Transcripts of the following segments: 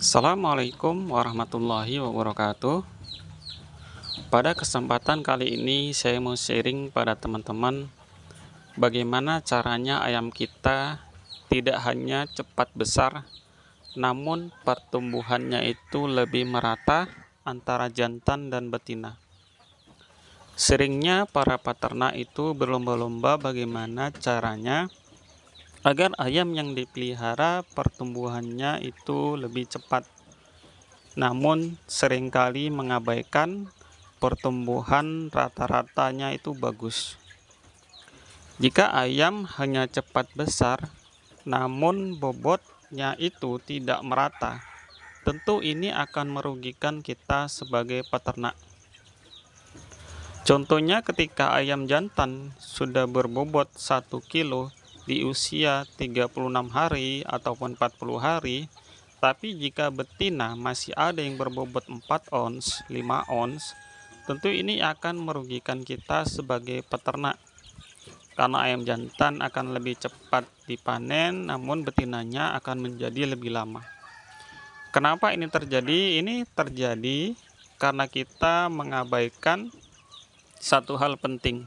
Assalamualaikum warahmatullahi wabarakatuh. Pada kesempatan kali ini saya mau sharing pada teman-teman bagaimana caranya ayam kita tidak hanya cepat besar, namun pertumbuhannya itu lebih merata antara jantan dan betina. Seringnya para peternak itu berlomba-lomba bagaimana caranya agar ayam yang dipelihara pertumbuhannya itu lebih cepat, namun seringkali mengabaikan pertumbuhan rata-ratanya itu bagus. Jika ayam hanya cepat besar, namun bobotnya itu tidak merata, tentu ini akan merugikan kita sebagai peternak. Contohnya ketika ayam jantan sudah berbobot 1 kilo di usia 36 hari ataupun 40 hari, tapi jika betina masih ada yang berbobot 4 ons, 5 ons, tentu ini akan merugikan kita sebagai peternak. Karena ayam jantan akan lebih cepat dipanen, namun betinanya akan menjadi lebih lama. Kenapa ini terjadi? Ini terjadi karena kita mengabaikan satu hal penting.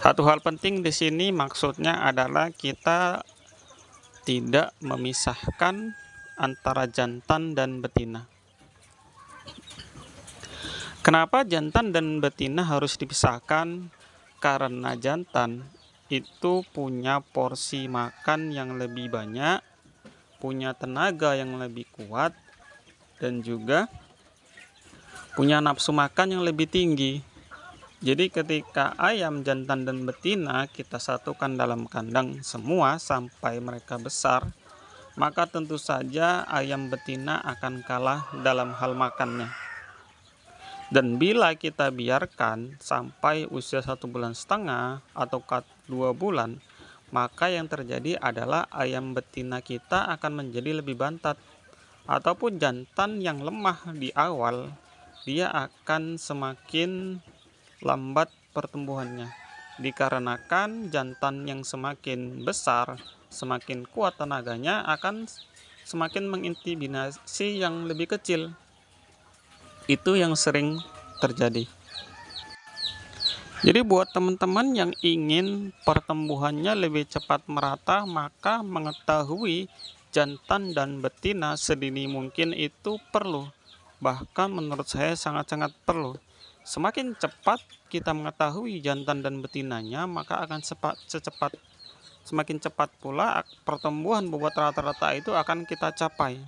Satu hal penting di sini maksudnya adalah kita tidak memisahkan antara jantan dan betina. Kenapa jantan dan betina harus dipisahkan? Karena jantan itu punya porsi makan yang lebih banyak, punya tenaga yang lebih kuat, dan juga punya nafsu makan yang lebih tinggi. Jadi ketika ayam jantan dan betina kita satukan dalam kandang semua sampai mereka besar, maka tentu saja ayam betina akan kalah dalam hal makannya. Dan bila kita biarkan sampai usia 1,5 bulan atau 2 bulan, maka yang terjadi adalah ayam betina kita akan menjadi lebih bantat. Ataupun jantan yang lemah di awal, dia akan semakin lambat pertumbuhannya. Dikarenakan jantan yang semakin besar, semakin kuat tenaganya akan semakin mengintimidasi yang lebih kecil. Itu yang sering terjadi. Jadi buat teman-teman yang ingin pertumbuhannya lebih cepat merata, maka mengetahui jantan dan betina sedini mungkin itu perlu. Bahkan menurut saya sangat-sangat perlu. Semakin cepat kita mengetahui jantan dan betinanya, maka akan semakin cepat pula pertumbuhan bobot rata-rata itu akan kita capai.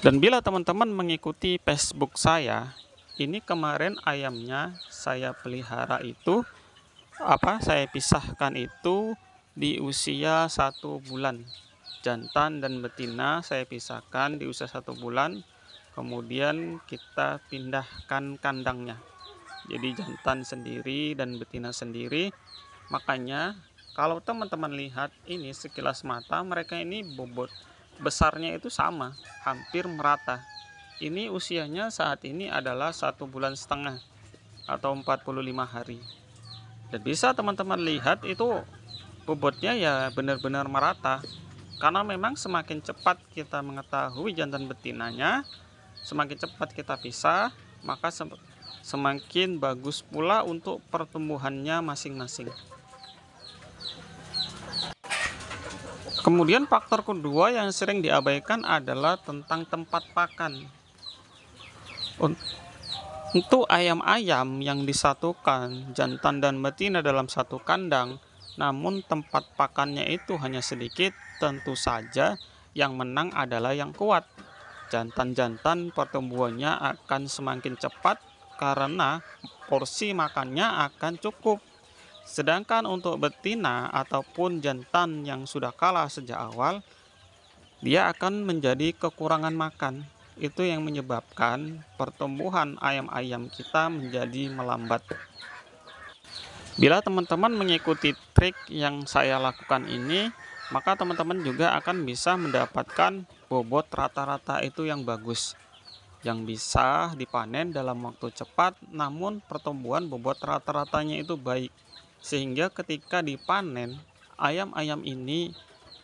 Dan bila teman-teman mengikuti Facebook saya, ini kemarin ayamnya saya pelihara itu, saya pisahkan itu di usia 1 bulan. Jantan dan betina saya pisahkan di usia 1 bulan, kemudian kita pindahkan kandangnya. Jadi jantan sendiri dan betina sendiri. Makanya kalau teman-teman lihat ini sekilas mata, mereka ini bobot besarnya itu sama, hampir merata. Ini usianya saat ini adalah 1,5 bulan atau 45 hari. Dan bisa teman-teman lihat itu bobotnya ya benar-benar merata. Karena memang semakin cepat kita mengetahui jantan betinanya, semakin cepat kita pisah, maka semakin bagus pula untuk pertumbuhannya masing-masing. Kemudian faktor kedua yang sering diabaikan adalah tentang tempat pakan. Untuk ayam-ayam yang disatukan jantan dan betina dalam satu kandang, namun tempat pakannya itu hanya sedikit, tentu saja yang menang adalah yang kuat. Jantan-jantan pertumbuhannya akan semakin cepat karena porsi makannya akan cukup. Sedangkan untuk betina ataupun jantan yang sudah kalah sejak awal, dia akan menjadi kekurangan makan. Itu yang menyebabkan pertumbuhan ayam-ayam kita menjadi melambat. Bila teman-teman mengikuti trik yang saya lakukan ini, maka teman-teman juga akan bisa mendapatkan bobot rata-rata itu yang bagus, yang bisa dipanen dalam waktu cepat, namun pertumbuhan bobot rata-ratanya itu baik. Sehingga ketika dipanen, ayam-ayam ini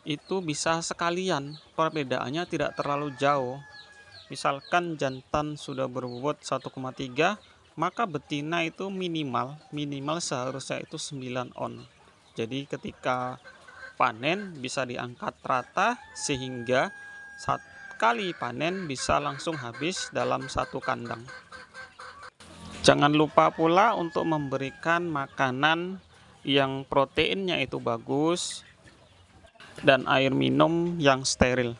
itu bisa sekalian, perbedaannya tidak terlalu jauh. Misalkan jantan sudah berbobot 1,3, maka betina itu minimal seharusnya itu 9 on. Jadi ketika panen bisa diangkat rata sehingga kali panen bisa langsung habis dalam satu kandang. Jangan lupa pula untuk memberikan makanan yang proteinnya itu bagus dan air minum yang steril.